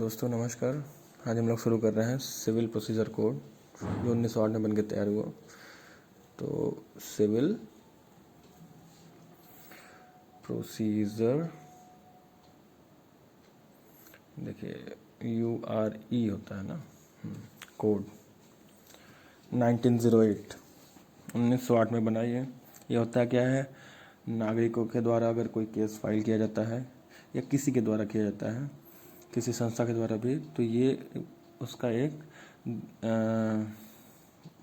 दोस्तों नमस्कार। आज हम लोग शुरू कर रहे हैं सिविल प्रोसीजर कोड जो 1908 में बनकर तैयार हुआ। तो सिविल प्रोसीजर देखिए URE होता है ना, कोड 1908 में बनाई है। ये होता है क्या है, नागरिकों के द्वारा अगर कोई केस फाइल किया जाता है या किसी के द्वारा किया जाता है, किसी संस्था के द्वारा भी, तो ये उसका एक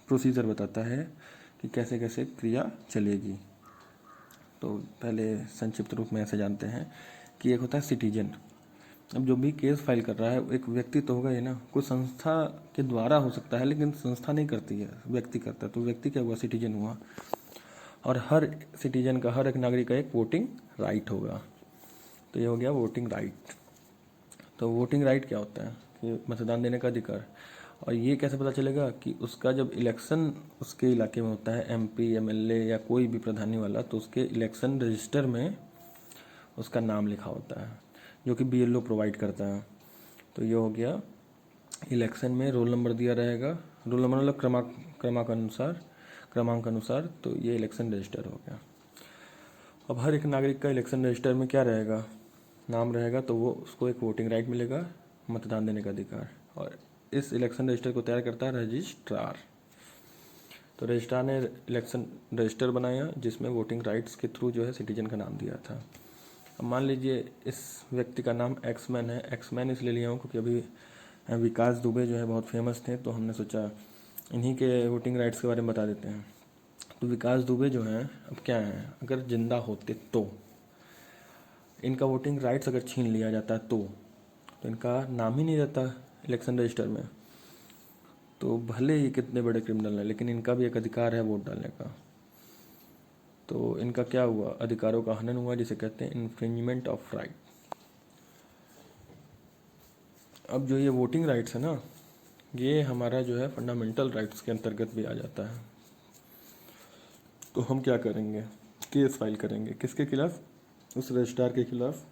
प्रोसीजर बताता है कि कैसे कैसे क्रिया चलेगी। तो पहले संक्षिप्त रूप में ऐसे जानते हैं कि एक होता है सिटीजन। अब जो भी केस फाइल कर रहा है एक व्यक्ति तो होगा ही ना, कोई संस्था के द्वारा हो सकता है लेकिन संस्था नहीं करती है, व्यक्ति करता है। तो व्यक्ति क्या हुआ, सिटीजन हुआ। और हर सिटीजन का, हर एक नागरिक का एक वोटिंग राइट होगा। तो ये हो गया वोटिंग राइट। तो वोटिंग राइट क्या होता है कि मतदान देने का अधिकार। और ये कैसे पता चलेगा कि उसका जब इलेक्शन उसके इलाके में होता है, MP MLA या कोई भी प्रधानी वाला, तो उसके इलेक्शन रजिस्टर में उसका नाम लिखा होता है जो कि BLO प्रोवाइड करता है। तो ये हो गया, इलेक्शन में रोल नंबर दिया रहेगा, रोल नंबर मतलब क्रमांक अनुसार। तो ये इलेक्शन रजिस्टर हो गया। अब हर एक नागरिक का इलेक्शन रजिस्टर में क्या रहेगा, नाम रहेगा। तो वो उसको एक वोटिंग राइट मिलेगा, मतदान देने का अधिकार। और इस इलेक्शन रजिस्टर को तैयार करता है रजिस्ट्रार। तो रजिस्ट्रार ने इलेक्शन रजिस्टर बनाया जिसमें वोटिंग राइट्स के थ्रू जो है सिटीजन का नाम दिया था। अब मान लीजिए इस व्यक्ति का नाम एक्समैन है। एक्समैन इसलिए लिया हूँ क्योंकि अभी विकास दुबे जो है बहुत फेमस थे, तो हमने सोचा इन्हीं के वोटिंग राइट्स के बारे में बता देते हैं। तो विकास दुबे जो हैं, अब क्या है, अगर जिंदा होते तो इनका वोटिंग राइट्स अगर छीन लिया जाता तो इनका नाम ही नहीं रहता इलेक्शन रजिस्टर में। तो भले ही कितने बड़े क्रिमिनल हैं, लेकिन इनका भी एक अधिकार है वोट डालने का। तो इनका क्या हुआ, अधिकारों का हनन हुआ, जिसे कहते हैं इन्फ्रिंजमेंट ऑफ राइट। अब जो ये वोटिंग राइट्स है ना, ये हमारा जो है फंडामेंटल राइट्स के अंतर्गत भी आ जाता है। तो हम क्या करेंगे, केस फाइल करेंगे किसके खिलाफ, उस रजिस्ट्रार के खिलाफ।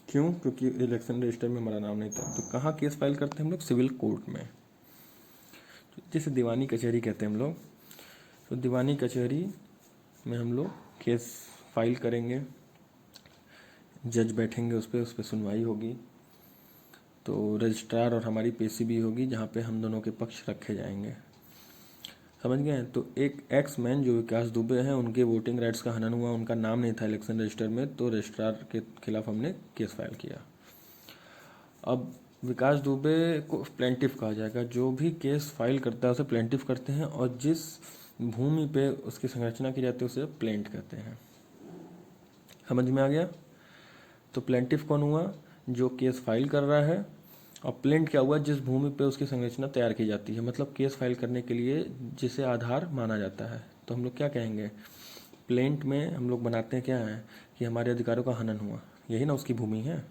क्यों, क्योंकि इलेक्शन रजिस्टर में हमारा नाम नहीं था। तो कहाँ केस फाइल करते हैं हम लोग, सिविल कोर्ट में, जिसे दीवानी कचहरी कहते हैं हम लोग। तो दीवानी कचहरी में हम लोग केस फाइल करेंगे, जज बैठेंगे, उस पर सुनवाई होगी। तो रजिस्ट्रार और हमारी पेशी भी होगी जहाँ पे हम दोनों के पक्ष रखे जाएंगे। समझ गए। तो एक एक्समैन जो विकास दुबे हैं, उनके वोटिंग राइट्स का हनन हुआ, उनका नाम नहीं था इलेक्शन रजिस्टर में, तो रजिस्ट्रार के खिलाफ हमने केस फाइल किया। अब विकास दुबे को प्लेंटिफ कहा जाएगा। जो भी केस फाइल करता है उसे प्लेंटिफ करते हैं, और जिस भूमि पे उसकी संरचना की जाती है उसे प्लेंट कहते हैं। समझ में आ गया। तो प्लेंटिफ कौन हुआ, जो केस फाइल कर रहा है। और प्लेंट क्या हुआ, जिस भूमि पे उसकी संरचना तैयार की जाती है, मतलब केस फाइल करने के लिए जिसे आधार माना जाता है। तो हम लोग क्या कहेंगे, प्लेंट में हम लोग बनाते हैं क्या है कि हमारे अधिकारों का हनन हुआ, यही ना उसकी भूमि है।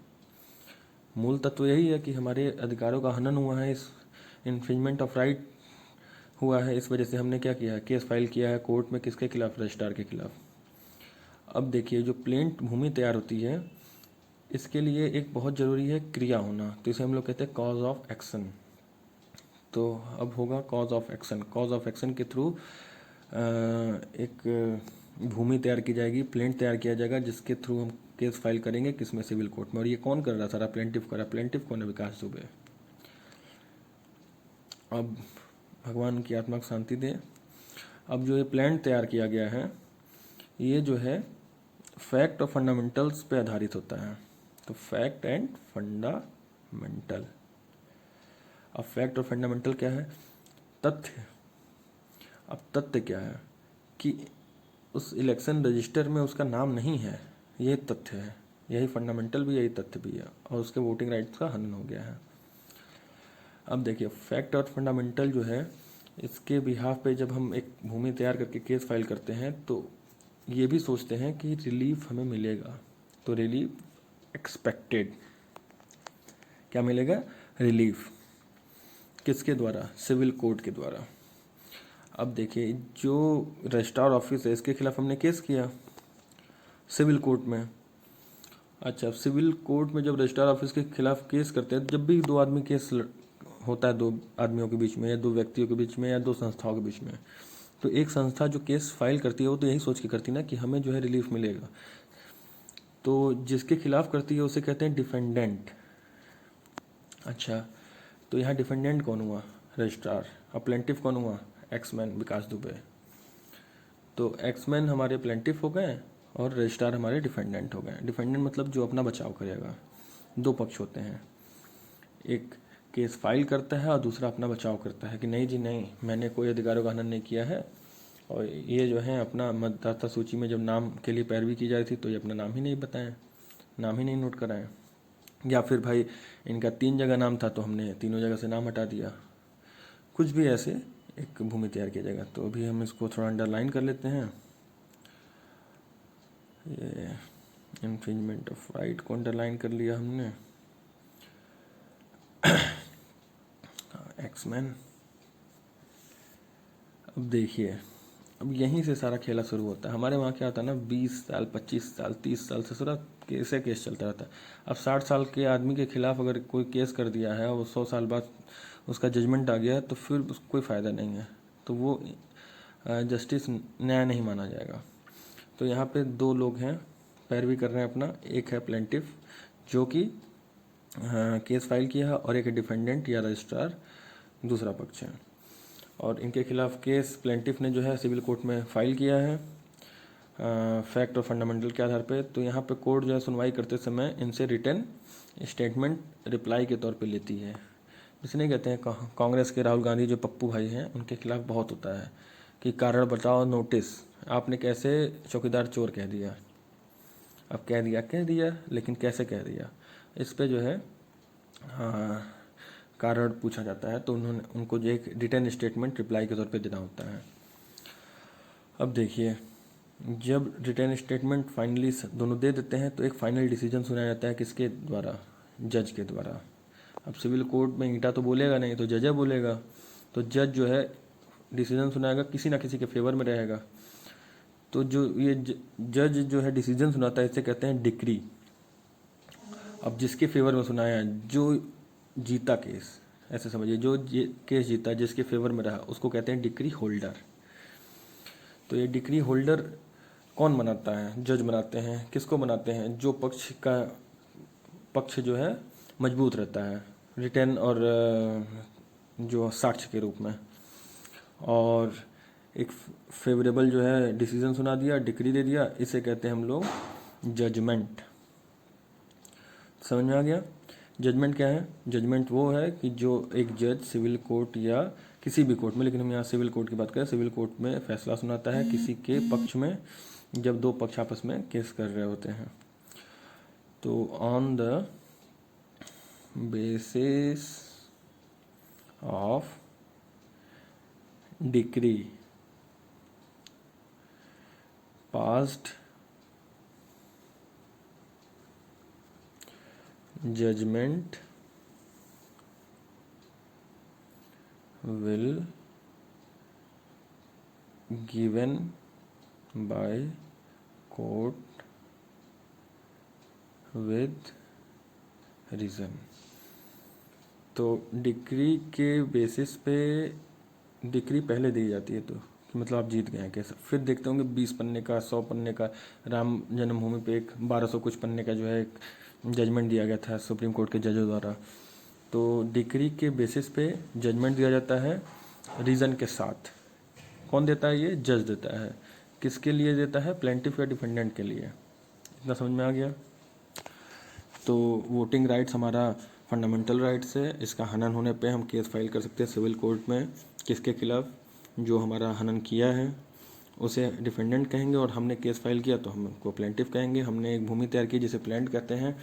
मूल तत्व यही है कि हमारे अधिकारों का हनन हुआ है, इस इन्फ्रिंजमेंट ऑफ राइट हुआ है, इस वजह से हमने क्या किया है, केस फाइल किया है कोर्ट में, किसके खिलाफ, रजिस्ट्रार के खिलाफ। अब देखिए, जो प्लेंट भूमि तैयार होती है, इसके लिए एक बहुत ज़रूरी है क्रिया होना। तो इसे हम लोग कहते हैं कॉज ऑफ एक्शन। तो अब होगा cause of action. Cause of action के थ्रू एक भूमि तैयार की जाएगी, प्लेंट तैयार किया जाएगा, जिसके थ्रू हम केस फाइल करेंगे, किसमें, सिविल कोर्ट में। और ये कौन कर रहा है, सारा प्लेंटिफ कर रहा है। प्लेंटिफ कौन है, विकास दुबे। अब भगवान की आत्मा को शांति दे। अब जो ये प्लेंट तैयार किया गया है, ये जो है फैक्ट और फंडामेंटल्स पे आधारित होता है। तो फैक्ट एंड फंडामेंटल। अब फैक्ट और फंडामेंटल क्या है, तथ्य। अब तथ्य क्या है कि उस इलेक्शन रजिस्टर में उसका नाम नहीं है, ये तथ्य है। यही फंडामेंटल भी, यही तथ्य भी है। और उसके वोटिंग राइट्स का हनन हो गया है। अब देखिए, फैक्ट और फंडामेंटल जो है, इसके बिहाफ पे जब हम एक भूमि तैयार करके केस फाइल करते हैं, तो ये भी सोचते हैं कि रिलीफ हमें मिलेगा। तो रिलीफ एक्सपेक्टेड, क्या मिलेगा, रिलीफ, किसके द्वारा, सिविल कोर्ट के द्वारा। अब देखिए, जो रजिस्ट्रार ऑफिस है, इसके खिलाफ हमने केस किया सिविल कोर्ट में, अच्छा, सिविल कोर्ट में जब रजिस्ट्रार ऑफिस के खिलाफ केस करते हैं, जब भी दो आदमी केस होता है, दो आदमियों के बीच में या दो व्यक्तियों के बीच में या दो संस्थाओं के बीच में, तो एक संस्था जो केस फाइल करती है वो तो यही सोच के करती है ना कि हमें जो है रिलीफ मिलेगा। तो जिसके खिलाफ करती है उसे कहते हैं डिफेंडेंट। अच्छा, तो यहाँ डिफेंडेंट कौन हुआ? रजिस्ट्रार। और प्लेंटिफ कौन हुआ? एक्समैन विकास दुबे। तो एक्समैन हमारे प्लेंटिफ हो गए और रजिस्ट्रार हमारे डिफेंडेंट हो गए। डिफेंडेंट मतलब जो अपना बचाव करेगा। दो पक्ष होते हैं, एक केस फाइल करता है और दूसरा अपना बचाव करता है कि नहीं जी नहीं, मैंने कोई अधिकारों का हनन नहीं किया है, और ये जो है अपना मतदाता सूची में जब नाम के लिए पैरवी की जा रही थी तो ये अपना नाम ही नहीं बताएं, नाम ही नहीं नोट कराएं, या फिर भाई इनका 3 जगह नाम था तो हमने तीनों जगह से नाम हटा दिया, कुछ भी ऐसे एक भूमि तैयार किया जाएगा। तो अभी हम इसको थोड़ा अंडरलाइन कर लेते हैं। ये इन्फ्रिंजमेंट ऑफ राइट को अंडरलाइन कर लिया हमने। एक्समैन। अब देखिए, अब यहीं से सारा खेला शुरू होता है। हमारे वहाँ क्या होता है ना, 20 साल 25 साल 30 साल से सारा केस चलता रहता है। अब 60 साल के आदमी के खिलाफ अगर कोई केस कर दिया है और वो 100 साल बाद उसका जजमेंट आ गया है तो फिर उसको कोई फ़ायदा नहीं है, तो वो जस्टिस न्याय नहीं माना जाएगा। तो यहाँ पे दो लोग हैं पैरवी कर रहे हैं अपना, एक है प्लेंटिफ जो कि केस फाइल किया है, और एक है डिफेंडेंट या रजिस्ट्रार दूसरा पक्ष है। और इनके खिलाफ केस प्लेंटिफ ने जो है सिविल कोर्ट में फाइल किया है फैक्ट और फंडामेंटल के आधार पे। तो यहाँ पे कोर्ट जो है सुनवाई करते समय इनसे रिटर्न स्टेटमेंट रिप्लाई के तौर पे लेती है। इसलिए कहते हैं कांग्रेस के राहुल गांधी जो पप्पू भाई हैं उनके खिलाफ बहुत होता है कि कारण बताओ नोटिस, आपने कैसे चौकीदार चोर कह दिया। अब कह दिया लेकिन कैसे कह दिया, इस पे जो है कारण पूछा जाता है, तो उनको जो एक रिटर्न स्टेटमेंट रिप्लाई के तौर पे देना होता है। अब देखिए, जब रिटर्न स्टेटमेंट फाइनली दोनों दे देते हैं तो एक फाइनल डिसीजन सुनाया जाता है, किसके द्वारा? जज के द्वारा। अब सिविल कोर्ट में ईंटा तो बोलेगा नहीं, तो जज बोलेगा, तो जज जो है डिसीजन सुनाएगा, किसी ना किसी के फेवर में रहेगा। तो जो ये जज जो है डिसीजन सुनाता है इसे कहते हैं डिक्री। अब जिसके फेवर में सुनाया, जो जीता केस, ऐसे समझिए जो केस जीता जिसके फेवर में रहा उसको कहते हैं डिक्री होल्डर। तो ये डिक्री होल्डर कौन बनाता है? जज बनाते हैं। किसको बनाते हैं? जो पक्ष जो है मजबूत रहता है रिटर्न और जो साक्ष्य के रूप में, और एक फेवरेबल जो है डिसीजन सुना दिया, डिक्री दे दिया, इसे कहते हैं हम लोग जजमेंट। समझ में आ गया? जजमेंट क्या है? जजमेंट वो है कि जो एक जज सिविल कोर्ट या किसी भी कोर्ट में, लेकिन हम यहाँ सिविल कोर्ट की बात करें, सिविल कोर्ट में फैसला सुनाता है किसी के पक्ष में जब दो पक्ष आपस में केस कर रहे होते हैं। तो on the basis of decree passed, judgment will given by court with reason। तो डिक्री के बेसिस पे डिक्री पहले दी जाती है, तो मतलब आप जीत गए हैं कैसे। फिर देखते होंगे 20 पन्ने का 100 पन्ने का राम जन्मभूमि पे एक 1200 कुछ पन्ने का जो है एक जजमेंट दिया गया था सुप्रीम कोर्ट के जजों द्वारा। तो डिक्री के बेसिस पे जजमेंट दिया जाता है रीज़न के साथ। कौन देता है? ये जज देता है। किसके लिए देता है? प्लेंटिफ या डिफेंडेंट के लिए। इतना समझ में आ गया? तो वोटिंग राइट्स हमारा फंडामेंटल राइट्स है, इसका हनन होने पे हम केस फाइल कर सकते हैं सिविल कोर्ट में। किसके खिलाफ? जो हमारा हनन किया है उसे डिफेंडेंट कहेंगे, और हमने केस फाइल किया तो हम उसको प्लेंटिफ कहेंगे। हमने एक भूमि तैयार की जिसे प्लेंट कहते हैं,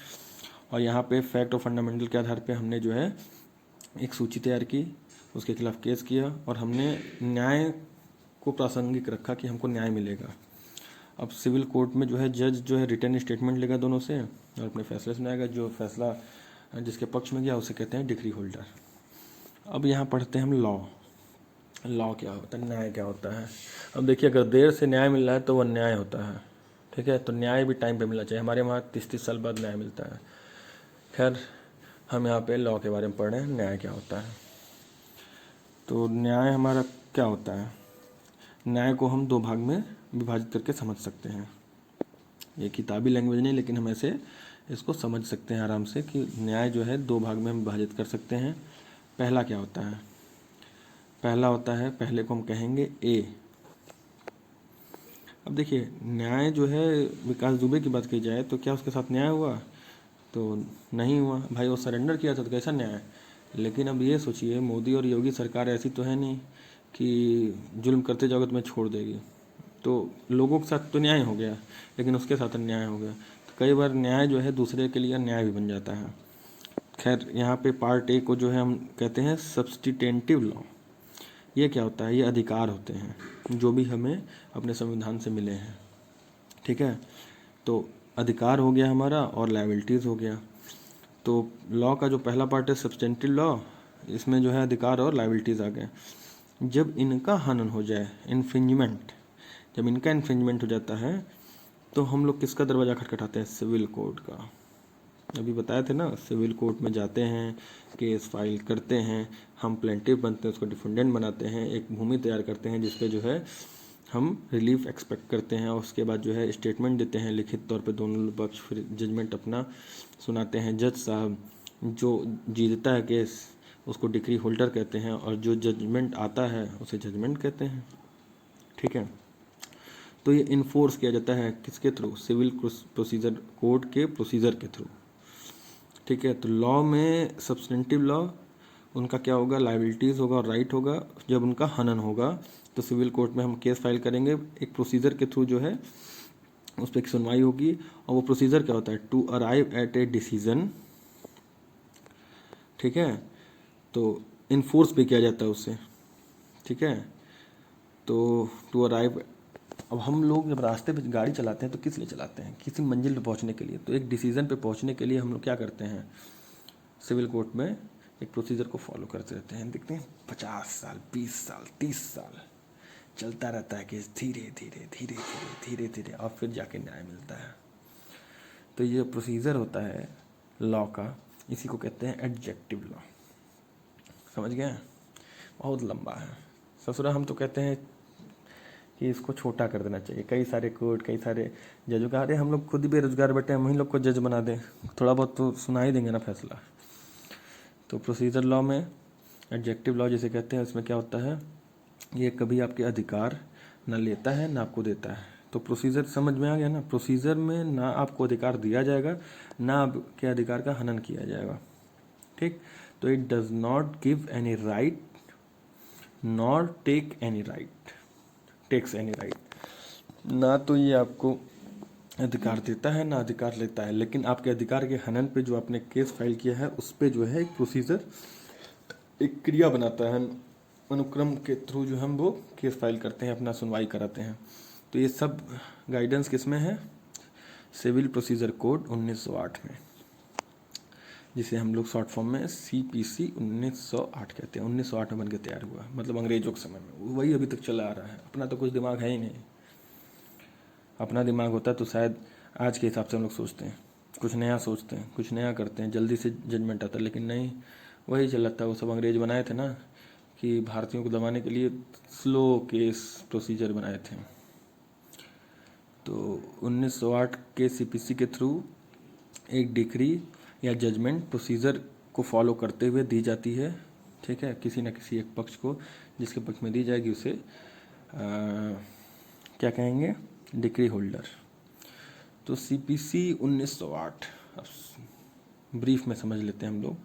और यहाँ पे फैक्ट और फंडामेंटल के आधार पे हमने जो है एक सूची तैयार की, उसके खिलाफ केस किया, और हमने न्याय को प्रासंगिक रखा कि हमको न्याय मिलेगा। अब सिविल कोर्ट में जो है जज जो है रिटर्न स्टेटमेंट लेगा दोनों से और अपने फैसले सुनाएगा। जो फैसला जिसके पक्ष में गया उसे कहते हैं डिक्री होल्डर। अब यहाँ पढ़ते हैं हम लॉ क्या होता है, न्याय क्या होता है। अब देखिए, अगर देर से न्याय मिल रहा है तो वह अन्याय होता है, ठीक है। तो न्याय भी टाइम पे मिलना चाहिए। हमारे वहाँ 30-30 साल बाद न्याय मिलता है। खैर, हम यहाँ पे लॉ के बारे में पढ़ रहे हैं, न्याय क्या होता है। तो न्याय हमारा क्या होता है, न्याय को हम 2 भाग में विभाजित करके समझ सकते हैं। ये किताबी लैंग्वेज नहीं, लेकिन हम ऐसे इसको समझ सकते हैं आराम से कि न्याय जो है 2 भाग में हम विभाजित कर सकते हैं। पहला क्या होता है, पहला होता है, पहले को हम कहेंगे ए। अब देखिए, न्याय जो है, विकास दुबे की बात की जाए तो क्या उसके साथ न्याय हुआ? तो नहीं हुआ भाई, वो सरेंडर किया था तो कैसा न्याय। लेकिन अब ये सोचिए, मोदी और योगी सरकार ऐसी तो है नहीं कि जुल्म करते जाओगे तो मैं छोड़ देगी। तो लोगों के साथ तो न्याय हो गया, लेकिन उसके साथ अन्याय हो गया। तो कई बार न्याय जो है दूसरे के लिए अन्याय भी बन जाता है। खैर, यहाँ पे पार्ट ए को जो है हम कहते हैं सब्स्टिटेंटिव लॉ। ये क्या होता है, ये अधिकार होते हैं जो भी हमें अपने संविधान से मिले हैं। ठीक है, तो अधिकार हो गया हमारा और लायबिलिटीज़ हो गया। तो लॉ का जो पहला पार्ट है सब्स्टेंटिव लॉ, इसमें जो है अधिकार और लायबिलिटीज़ आ गए। जब इनका हनन हो जाए, इन्फ्रिंजमेंट, जब इनका इन्फ्रिंजमेंट हो जाता है तो हम लोग किसका दरवाज़ा खटखटाते हैं? सिविल कोर्ट का। अभी बताए थे ना, सिविल कोर्ट में जाते हैं, केस फाइल करते हैं, हम प्लेंटिफ बनते हैं, उसको डिफेंडेंट बनाते हैं, एक भूमि तैयार करते हैं जिस पे जो है हम रिलीफ एक्सपेक्ट करते हैं, और उसके बाद जो है स्टेटमेंट देते हैं लिखित तौर पे दोनों पक्ष, फिर जजमेंट अपना सुनाते हैं। जज साहब जो जीतता है केस उसको डिक्री होल्डर कहते हैं, और जो जजमेंट आता है उसे जजमेंट कहते हैं। ठीक है, तो ये इन्फोर्स किया जाता है किसके थ्रू? सिविल प्रोसीजर कोड के प्रोसीजर के थ्रू। ठीक है, तो लॉ में सब्स्टेंटिव लॉ, उनका क्या होगा? लायबिलिटीज़ होगा और राइट होगा। जब उनका हनन होगा तो सिविल कोर्ट में हम केस फाइल करेंगे, एक प्रोसीजर के थ्रू जो है उस पर एक सुनवाई होगी। और वो प्रोसीजर क्या होता है? To arrive at a decision. ठीक है, तो इन्फोर्स भी किया जाता है उससे। ठीक है, तो टू अराइव, अब हम लोग जब रास्ते पे गाड़ी चलाते हैं तो किस लिए चलाते हैं? किसी मंजिल पे पहुंचने के लिए। तो एक डिसीजन पे पहुंचने के लिए हम लोग क्या करते हैं? सिविल कोर्ट में एक प्रोसीजर को फॉलो करते रहते हैं। देखते हैं 50 साल, 20 साल, 30 साल चलता रहता है केस, धीरे धीरे धीरे धीरे धीरे धीरे, और फिर जाके न्याय मिलता है। तो ये प्रोसीजर होता है लॉ का, इसी को कहते हैं एडजेक्टिव लॉ। समझ गए? बहुत लंबा है ससुरा। हम तो कहते हैं कि इसको छोटा कर देना चाहिए। कई सारे कोर्ट, कई सारे जजों का, अरे हम लोग खुद ही बेरोजगार बैठे हैं, हम ही लोग को जज बना दें, थोड़ा बहुत तो सुना ही देंगे ना फैसला। तो प्रोसीजर लॉ में एडजेक्टिव लॉ जिसे कहते हैं, उसमें क्या होता है? ये कभी आपके अधिकार ना लेता है ना आपको देता है। तो प्रोसीजर समझ में आ गया ना? प्रोसीजर में ना आपको अधिकार दिया जाएगा, ना आपके अधिकार का हनन किया जाएगा। ठीक, तो it does not give any right nor take any right, takes any right. ना तो ये आपको अधिकार देता है ना अधिकार लेता है, लेकिन आपके अधिकार के हनन पे जो आपने केस फाइल किया है उस पे जो है एक प्रोसीजर, एक क्रिया बनाता है, अनुक्रम के थ्रू जो हम वो केस फाइल करते हैं, अपना सुनवाई कराते हैं। तो ये सब गाइडेंस किस में है? सिविल प्रोसीजर कोड 1908 में, जिसे हम लोग शॉर्ट फॉर्म में CPC 1908 कहते हैं। 1908 में बन के तैयार हुआ, मतलब अंग्रेजों के समय में। वही अभी तक चला आ रहा है। अपना तो कुछ दिमाग है ही नहीं। अपना दिमाग होता तो शायद आज के हिसाब से हम लोग सोचते हैं, कुछ नया सोचते हैं, कुछ नया करते हैं, जल्दी से जजमेंट आता है। लेकिन नहीं, वही चल रहा था। वो सब अंग्रेज बनाए थे ना, कि भारतीयों को दबाने के लिए स्लो केस प्रोसीजर बनाए थे। तो 1908 के CPC के थ्रू एक डिक्री या जजमेंट प्रोसीजर को फॉलो करते हुए दी जाती है। ठीक है, किसी न किसी एक पक्ष को, जिसके पक्ष में दी जाएगी उसे क्या कहेंगे? Decree holder. तो CPC 1908 अब ब्रीफ में समझ लेते हैं हम लोग।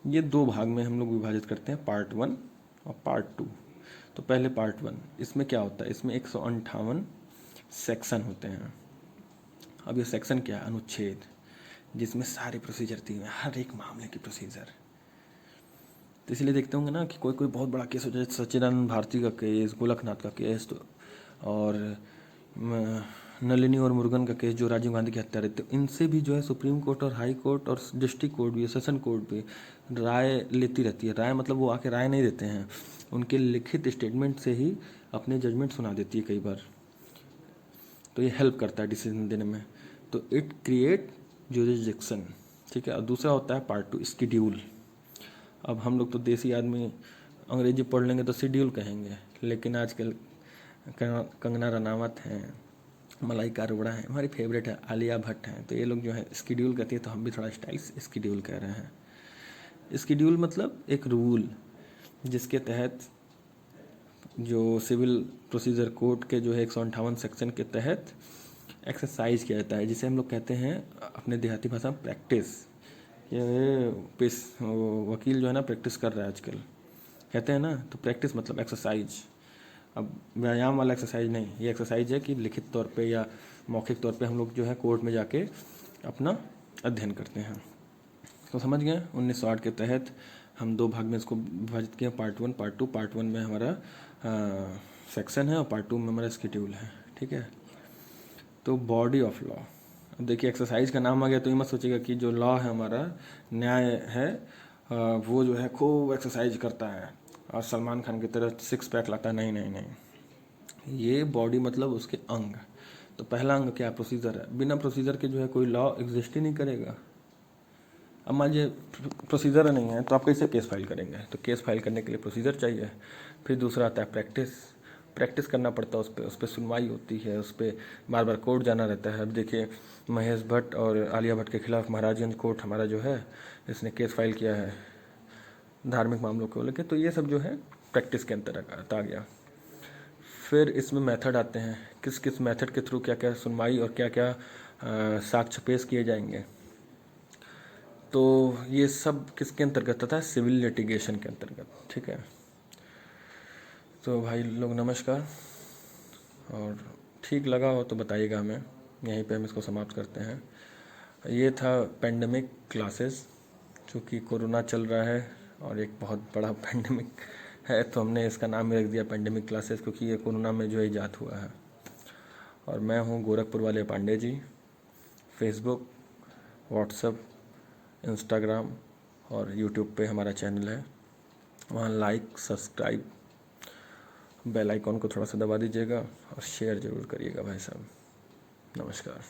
ये 2 भाग में हम लोग विभाजित करते हैं, पार्ट 1 और पार्ट 2। तो पहले पार्ट 1, इसमें क्या होता है? इसमें 158 सेक्शन होते हैं। अब ये सेक्शन क्या है? अनुच्छेद, जिसमें सारे प्रोसीजर दिए हुए हैं, हर एक मामले की प्रोसीजर। तो इसलिए देखते होंगे ना कि कोई कोई बहुत बड़ा केस हो जाए, सच्चिदानंद भारती का केस, गोलकनाथ का केस, तो और नलिनी और मुरुगन का केस जो राजीव गांधी की हत्या रहते, इनसे भी जो है सुप्रीम कोर्ट और हाई कोर्ट और डिस्ट्रिक्ट कोर्ट भी, सेशन कोर्ट भी राय लेती रहती है। राय मतलब वो आके राय नहीं देते हैं, उनके लिखित स्टेटमेंट से ही अपने जजमेंट सुना देती है कई बार। तो ये हेल्प करता है डिसीजन देने में। तो इट क्रिएट जुरिसडिक्शन, ठीक है। और दूसरा होता है पार्ट 2 स्केड्यूल। अब हम लोग तो देसी आदमी अंग्रेजी पढ़ लेंगे तो शेड्यूल कहेंगे, लेकिन आजकल कंगना रनावत हैं, मलाइका अरोड़ा हैं, हमारी फेवरेट है आलिया भट्ट हैं, तो ये लोग जो है स्केड्यूल कहती है, तो हम भी थोड़ा स्टाइल स्केड्यूल कह रहे हैं। स्केड्यूल मतलब एक रूल जिसके तहत जो सिविल प्रोसीजर कोड के जो है 158 सेक्शन के तहत एक्सरसाइज किया जाता है, जिसे हम लोग कहते हैं अपने देहाती भाषा में प्रैक्टिस। ये वकील जो है ना प्रैक्टिस कर रहा है आजकल, कहते हैं ना, तो प्रैक्टिस मतलब एक्सरसाइज। अब व्यायाम वाला एक्सरसाइज नहीं, ये एक्सरसाइज है कि लिखित तौर पे या मौखिक तौर पे हम लोग जो है कोर्ट में जाके अपना अध्ययन करते हैं। तो समझ गए, 1908 के तहत हम 2 भाग में इसको विभाजित किया, पार्ट 1 पार्ट 2। पार्ट 1 में हमारा सेक्शन है और पार्ट 2 में हमारा शेड्यूल है, ठीक है। तो बॉडी ऑफ लॉ, अब देखिए एक्सरसाइज का नाम आ गया तो ये मत सोचिएगा कि जो लॉ है हमारा, न्याय है, वो जो है खूब एक्सरसाइज करता है और सलमान खान की तरह 6 पैक लाता है। नहीं नहीं नहीं, ये बॉडी मतलब उसके अंग। तो पहला अंग क्या, प्रोसीजर है। बिना प्रोसीजर के जो है कोई लॉ एग्जिस्ट ही नहीं करेगा। अब मान लीजिए प्रोसीजर नहीं है तो आप कैसे केस फाइल करेंगे, तो केस फाइल करने के लिए प्रोसीजर चाहिए। फिर दूसरा आता है प्रैक्टिस, प्रैक्टिस करना पड़ता है, उस पर सुनवाई होती है, उस पर बार बार कोर्ट जाना रहता है। अब देखिए महेश भट्ट और आलिया भट्ट के खिलाफ महाराजगंज कोर्ट हमारा जो है, इसने केस फाइल किया है धार्मिक मामलों को लेकर, तो ये सब जो है प्रैक्टिस के अंतर्गत आ गया। फिर इसमें मेथड आते हैं, किस किस मेथड के थ्रू क्या क्या सुनवाई और क्या क्या साक्ष्य पेश किए जाएंगे। तो ये सब किसके अंतर्गत आता है, सिविल लिटिगेशन के अंतर्गत, ठीक है। तो भाई लोग नमस्कार, और ठीक लगा हो तो बताइएगा हमें। यहीं पे हम इसको समाप्त करते हैं। ये था पेंडेमिक क्लासेस, चूँकि कोरोना चल रहा है और एक बहुत बड़ा पेंडेमिक है, तो हमने इसका नाम भी रख दिया पेंडेमिक क्लासेस, क्योंकि ये कोरोना में जो इजाद हुआ है। और मैं हूँ गोरखपुर वाले Pandey ji. Facebook, WhatsApp, Instagram और यूट्यूब पे हमारा चैनल है, वहाँ लाइक, सब्सक्राइब, बेल आइकॉन को थोड़ा सा दबा दीजिएगा और शेयर ज़रूर करिएगा भाई साहब। नमस्कार।